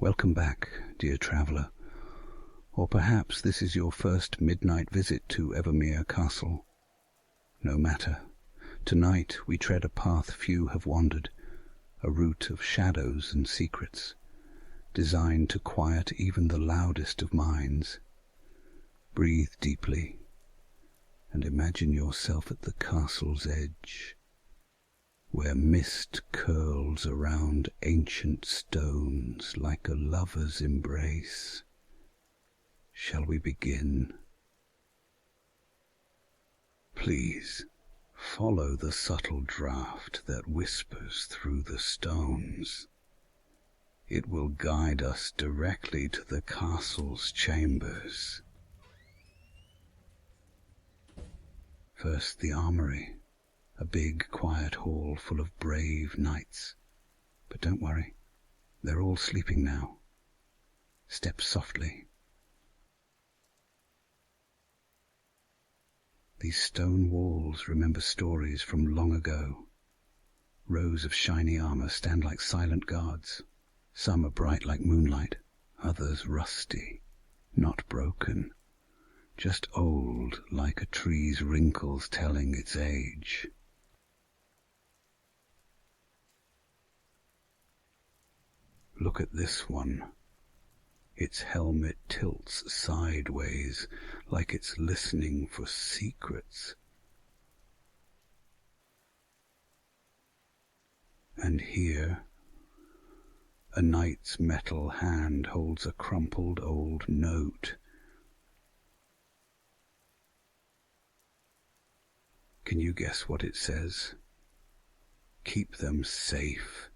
Welcome back, dear traveller, or perhaps this is your first midnight visit to Evermere Castle. No matter. Tonight we tread a path few have wandered, a route of shadows and secrets, designed to quiet even the loudest of minds. Breathe deeply, and imagine yourself at the castle's edge, where mist curls around ancient stones like a lover's embrace. Shall we begin? Please, follow the subtle draught that whispers through the stones. It will guide us directly to the castle's chambers. First, the armory. A big, quiet hall full of brave knights. But don't worry, they're all sleeping now. Step softly. These stone walls remember stories from long ago. Rows of shiny armor stand like silent guards. Some are bright like moonlight, others rusty, not broken, just old like a tree's wrinkles telling its age. Look at this one. Its helmet tilts sideways like it's listening for secrets. And here, a knight's metal hand holds a crumpled old note. Can you guess what it says? Keep them safe,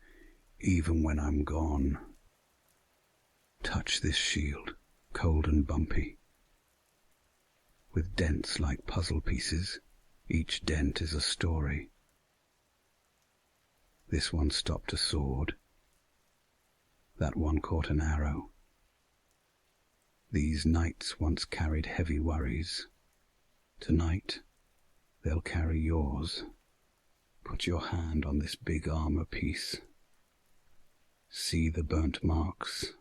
even when I'm gone. Touch this shield, cold and bumpy, with dents like puzzle pieces. Each dent is a story. This one stopped a sword. That one caught an arrow. These knights once carried heavy worries. Tonight, they'll carry yours. Put your hand on this big armor piece. See the burnt marks.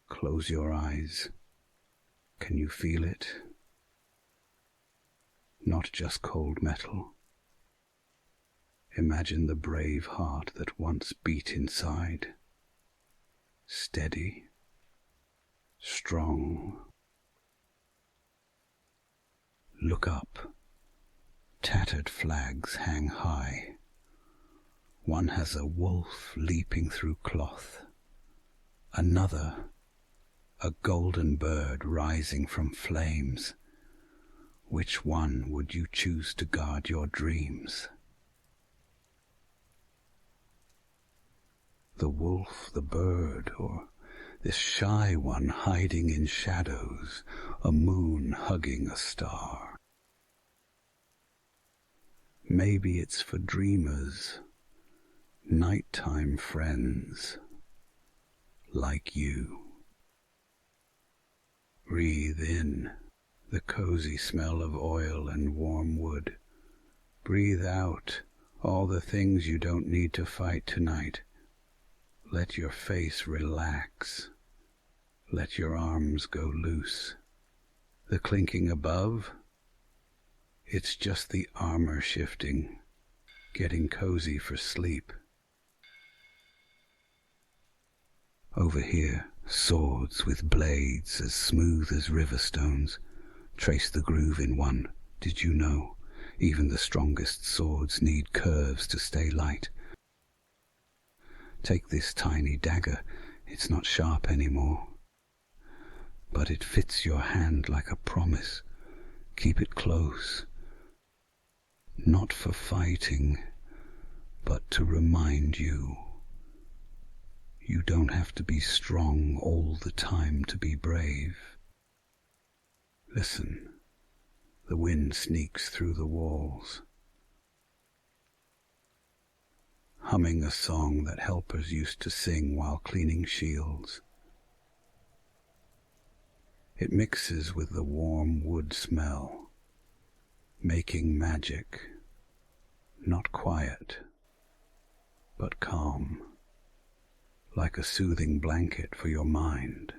Close your eyes. Can you feel it? Not just cold metal. Imagine the brave heart that once beat inside. Steady, strong. Look up. Tattered flags hang high. One has a wolf leaping through cloth. Another, a golden bird rising from flames. Which one would you choose to guard your dreams? The wolf, the bird, or this shy one hiding in shadows, a moon hugging a star? Maybe it's for dreamers, nighttime friends, like you. Breathe in the cozy smell of oil and warm wood. Breathe out all the things you don't need to fight tonight. Let your face relax. Let your arms go loose. The clinking above, it's just the armor shifting, getting cozy for sleep. Over here, swords with blades as smooth as river stones. Trace the groove in one. Did you know? Even the strongest swords need curves to stay light. Take this tiny dagger. It's not sharp anymore, but it fits your hand like a promise. Keep it close. Not for fighting, but to remind you. You don't have to be strong all the time to be brave. Listen, the wind sneaks through the walls, humming a song that helpers used to sing while cleaning shields. It mixes with the warm wood smell, making magic, not quiet, but calm, like a soothing blanket for your mind.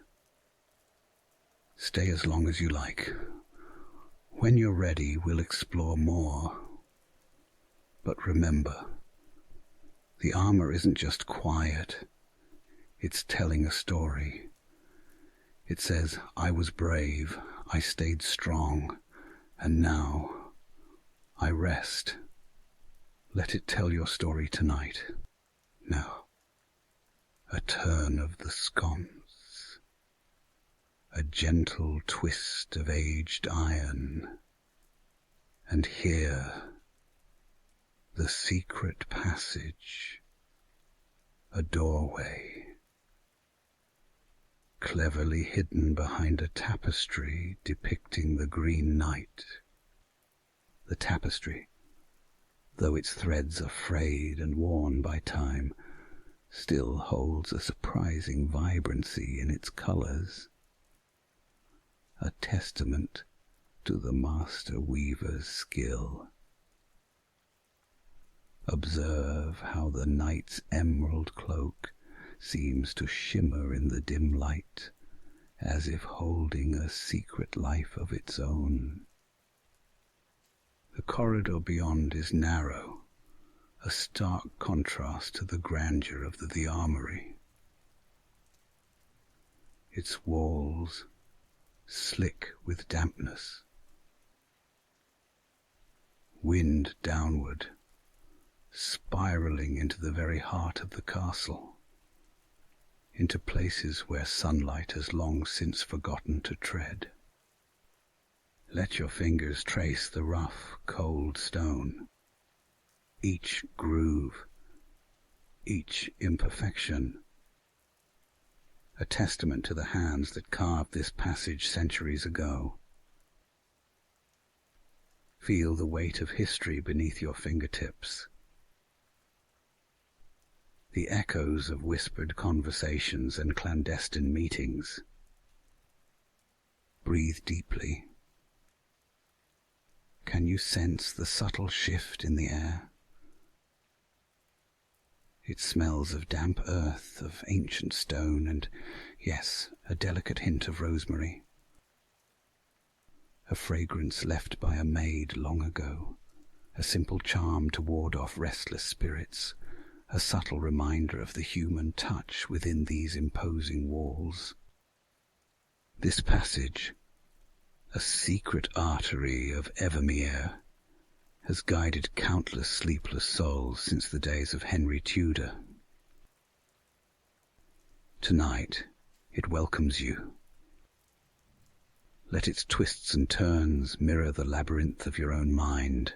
Stay as long as you like. When you're ready, we'll explore more. But remember, the armor isn't just quiet, it's telling a story. It says, I was brave, I stayed strong, and now I rest. Let it tell your story tonight. Now, a turn of the sconce, a gentle twist of aged iron, and here the secret passage, a doorway, cleverly hidden behind a tapestry depicting the Green Knight. The tapestry, though its threads are frayed and worn by time, still holds a surprising vibrancy in its colours, a testament to the master weaver's skill. Observe how the knight's emerald cloak seems to shimmer in the dim light, as if holding a secret life of its own. The corridor beyond is narrow, a stark contrast to the grandeur of the armory. Its walls slick with dampness, wind downward, spiraling into the very heart of the castle, into places where sunlight has long since forgotten to tread. Let your fingers trace the rough, cold stone, each groove, each imperfection, a testament to the hands that carved this passage centuries ago. Feel the weight of history beneath your fingertips, the echoes of whispered conversations and clandestine meetings. Breathe deeply. Can you sense the subtle shift in the air? It smells of damp earth, of ancient stone, and, yes, a delicate hint of rosemary. A fragrance left by a maid long ago, a simple charm to ward off restless spirits, a subtle reminder of the human touch within these imposing walls. This passage, a secret artery of Evermere, has guided countless sleepless souls since the days of Henry Tudor. Tonight, it welcomes you. Let its twists and turns mirror the labyrinth of your own mind,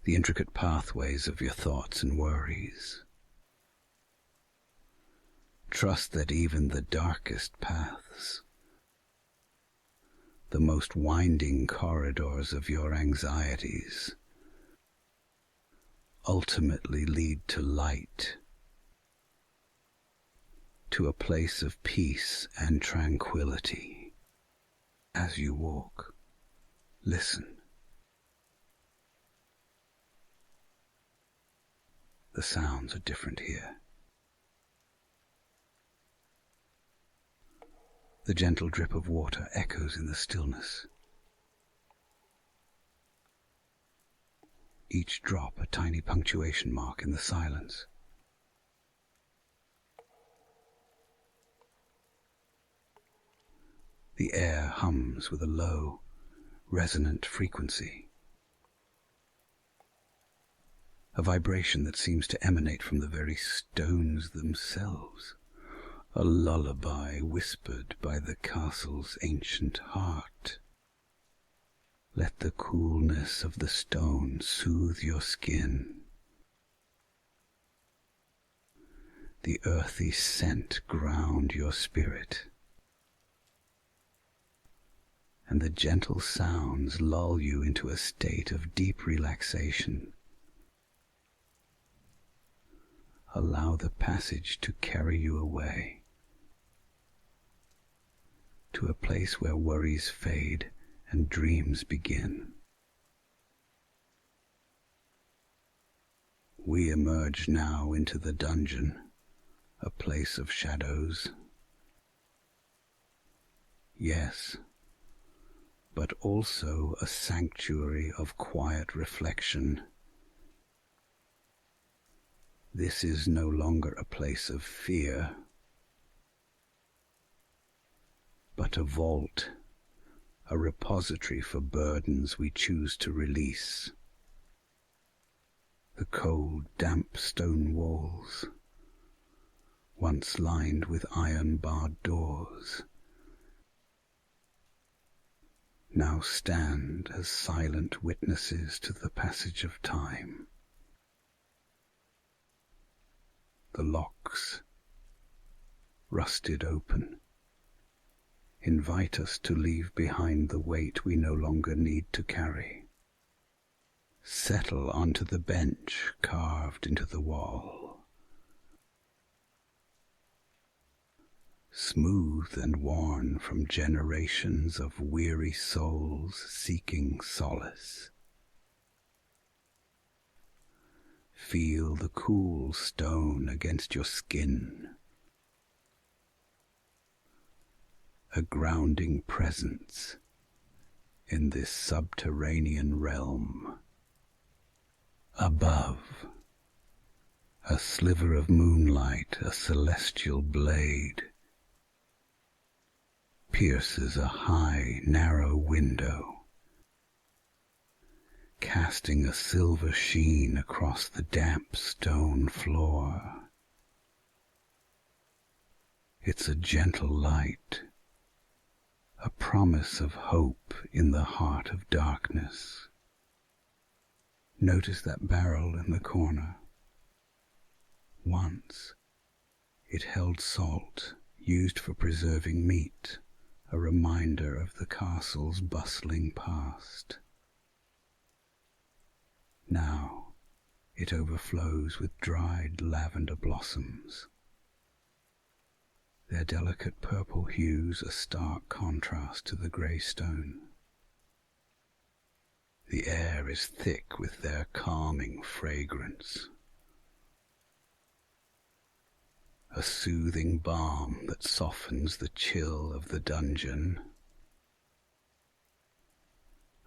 the intricate pathways of your thoughts and worries. Trust that even the darkest paths, the most winding corridors of your anxieties, ultimately lead to light, to a place of peace and tranquility. As you walk, listen. The sounds are different here. The gentle drip of water echoes in the stillness, each drop a tiny punctuation mark in the silence. The air hums with a low, resonant frequency, a vibration that seems to emanate from the very stones themselves, a lullaby whispered by the castle's ancient heart. Let the coolness of the stone soothe your skin, the earthy scent ground your spirit, and the gentle sounds lull you into a state of deep relaxation. Allow the passage to carry you away, to a place where worries fade and dreams begin. We emerge now into the dungeon, a place of shadows. Yes, but also a sanctuary of quiet reflection. This is no longer a place of fear, but a vault, a repository for burdens we choose to release. The cold, damp stone walls, once lined with iron-barred doors, now stand as silent witnesses to the passage of time. The locks, rusted open, invite us to leave behind the weight we no longer need to carry. Settle onto the bench carved into the wall. Smooth and worn from generations of weary souls seeking solace. Feel the cool stone against your skin, a grounding presence in this subterranean realm. Above, a sliver of moonlight, a celestial blade, pierces a high, narrow window, casting a silver sheen across the damp stone floor. It's a gentle light, a promise of hope in the heart of darkness. Notice that barrel in the corner. Once, it held salt used for preserving meat, a reminder of the castle's bustling past. Now, it overflows with dried lavender blossoms. Their delicate purple hues a stark contrast to the grey stone. The air is thick with their calming fragrance, a soothing balm that softens the chill of the dungeon,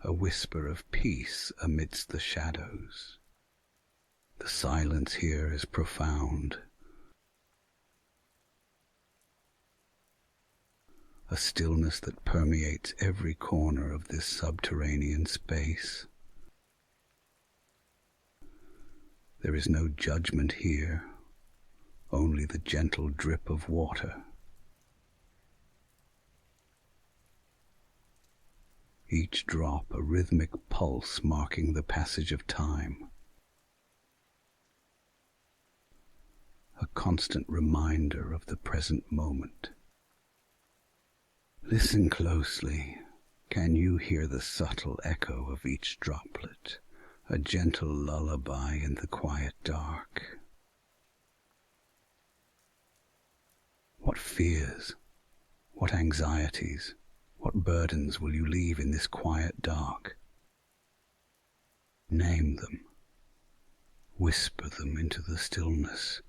a whisper of peace amidst the shadows. The silence here is profound, a stillness that permeates every corner of this subterranean space. There is no judgment here, only the gentle drip of water. Each drop a rhythmic pulse marking the passage of time, a constant reminder of the present moment. Listen closely. Can you hear the subtle echo of each droplet, a gentle lullaby in the quiet dark? What fears, what anxieties, what burdens will you leave in this quiet dark? Name them. Whisper them into the stillness.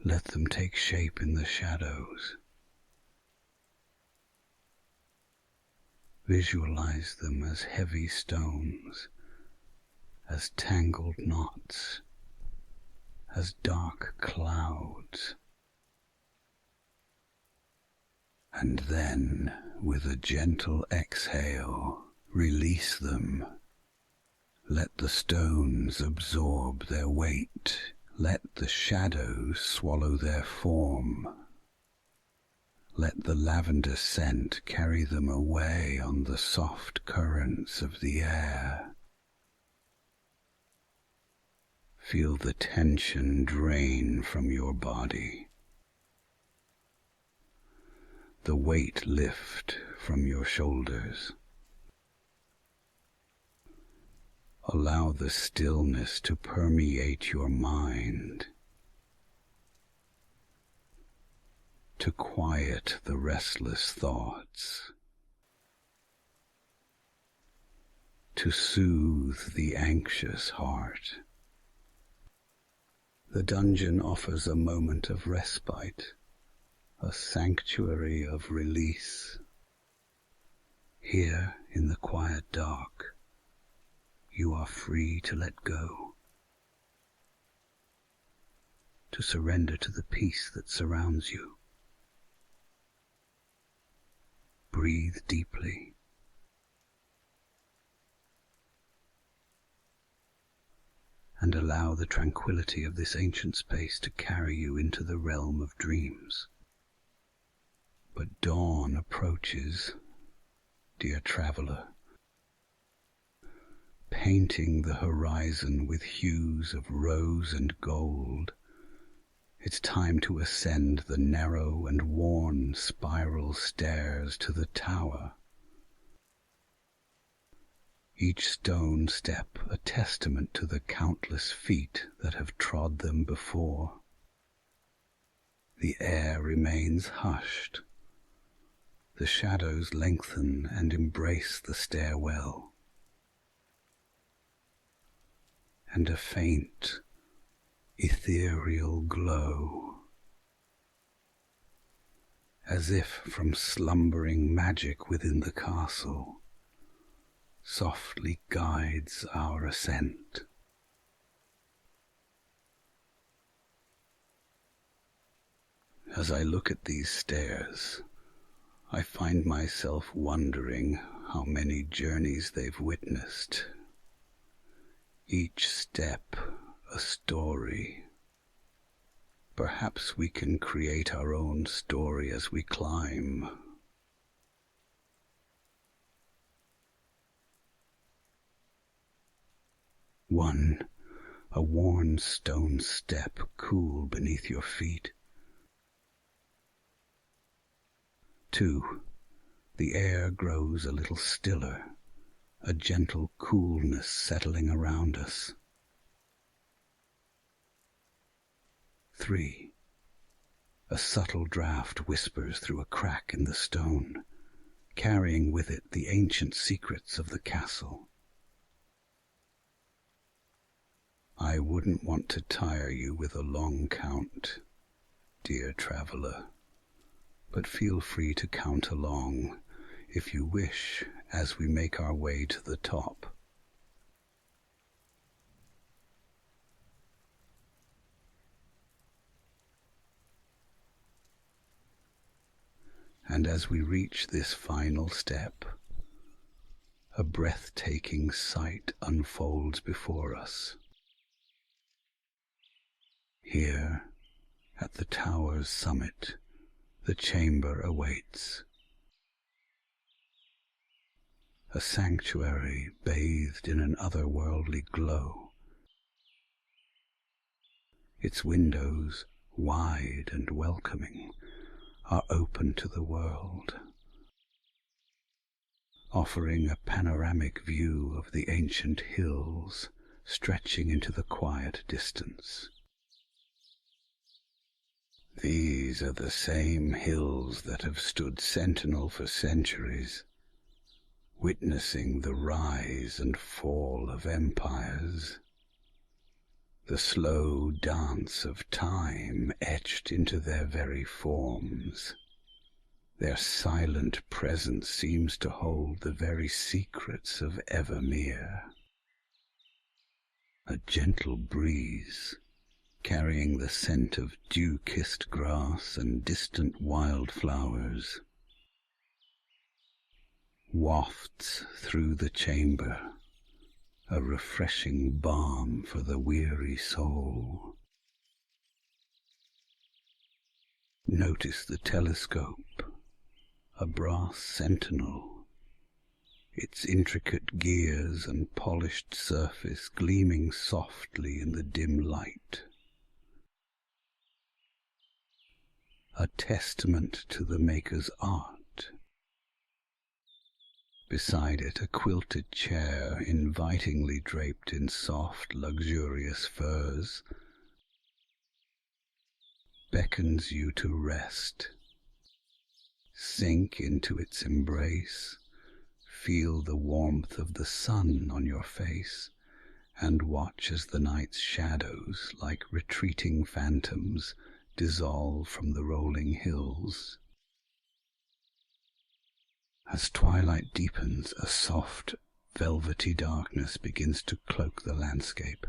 Let them take shape in the shadows. Visualize them as heavy stones, as tangled knots, as dark clouds. And then, with a gentle exhale, release them. Let the stones absorb their weight. Let the shadows swallow their form. Let the lavender scent carry them away on the soft currents of the air. Feel the tension drain from your body, the weight lift from your shoulders. Allow the stillness to permeate your mind, to quiet the restless thoughts, to soothe the anxious heart. The dungeon offers a moment of respite, a sanctuary of release. Here, in the quiet dark, you are free to let go, to surrender to the peace that surrounds you. Breathe deeply. And allow the tranquility of this ancient space to carry you into the realm of dreams. But dawn approaches, dear traveler, painting the horizon with hues of rose and gold. It's time to ascend the narrow and worn spiral stairs to the tower. Each stone step a testament to the countless feet that have trod them before. The air remains hushed. The shadows lengthen and embrace the stairwell. And a faint, ethereal glow, as if from slumbering magic within the castle, softly guides our ascent. As I look at these stairs, I find myself wondering how many journeys they've witnessed. Each step a story. Perhaps we can create our own story as we climb. One, a worn stone step cool beneath your feet. 2, the air grows a little stiller, a gentle coolness settling around us. 3, a subtle draught whispers through a crack in the stone, carrying with it the ancient secrets of the castle. I wouldn't want to tire you with a long count, dear traveler, but feel free to count along, if you wish, as we make our way to the top. And as we reach this final step, a breathtaking sight unfolds before us. Here, at the tower's summit, the chamber awaits. A sanctuary bathed in an otherworldly glow. Its windows, wide and welcoming, are open to the world, offering a panoramic view of the ancient hills stretching into the quiet distance. These are the same hills that have stood sentinel for centuries, witnessing the rise and fall of empires, the slow dance of time etched into their very forms. Their silent presence seems to hold the very secrets of Evermere. A gentle breeze, carrying the scent of dew-kissed grass and distant wildflowers, wafts through the chamber, a refreshing balm for the weary soul. Notice the telescope, a brass sentinel, its intricate gears and polished surface gleaming softly in the dim light. A testament to the maker's art. Beside it, a quilted chair invitingly draped in soft, luxurious furs beckons you to rest. Sink into its embrace, feel the warmth of the sun on your face, and watch as the night's shadows, like retreating phantoms, dissolve from the rolling hills. As twilight deepens, a soft, velvety darkness begins to cloak the landscape.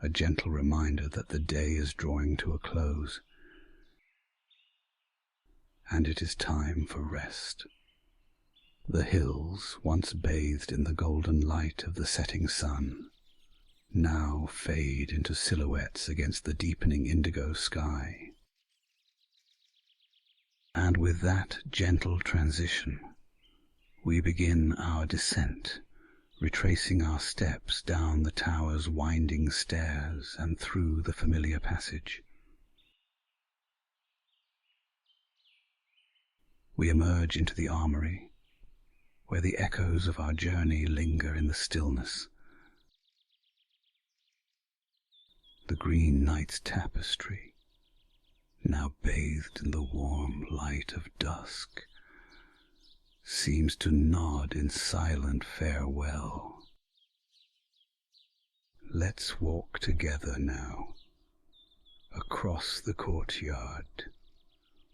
A gentle reminder that the day is drawing to a close, and it is time for rest. The hills, once bathed in the golden light of the setting sun, now fade into silhouettes against the deepening indigo sky. And with that gentle transition, we begin our descent, retracing our steps down the tower's winding stairs and through the familiar passage. We emerge into the armory, where the echoes of our journey linger in the stillness. The green night's tapestry, now bathed in the warm light of dusk, seems to nod in silent farewell. Let's walk together now, across the courtyard,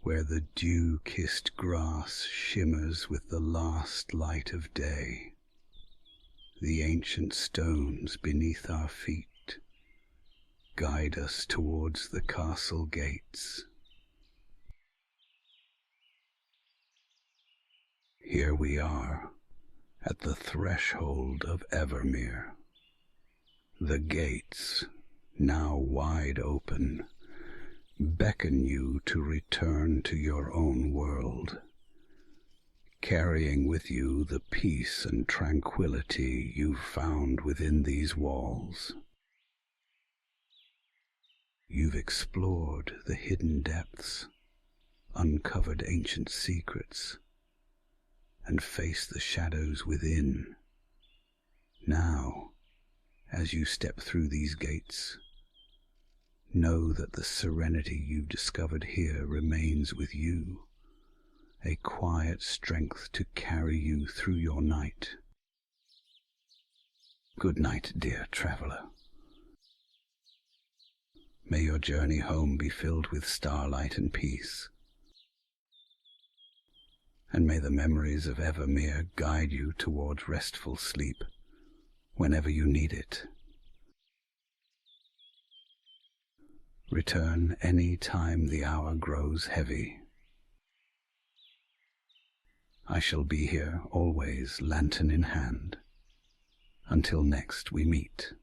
where the dew-kissed grass shimmers with the last light of day. The ancient stones beneath our feet guide us towards the castle gates. Here we are, at the threshold of Evermere. The gates, now wide open, beckon you to return to your own world, carrying with you the peace and tranquility you've found within these walls. You've explored the hidden depths, uncovered ancient secrets, and faced the shadows within. Now, as you step through these gates, know that the serenity you've discovered here remains with you, a quiet strength to carry you through your night. Good night, dear traveller. May your journey home be filled with starlight and peace, and may the memories of Evermere guide you towards restful sleep whenever you need it. Return any time the hour grows heavy. I shall be here always, lantern in hand, until next we meet.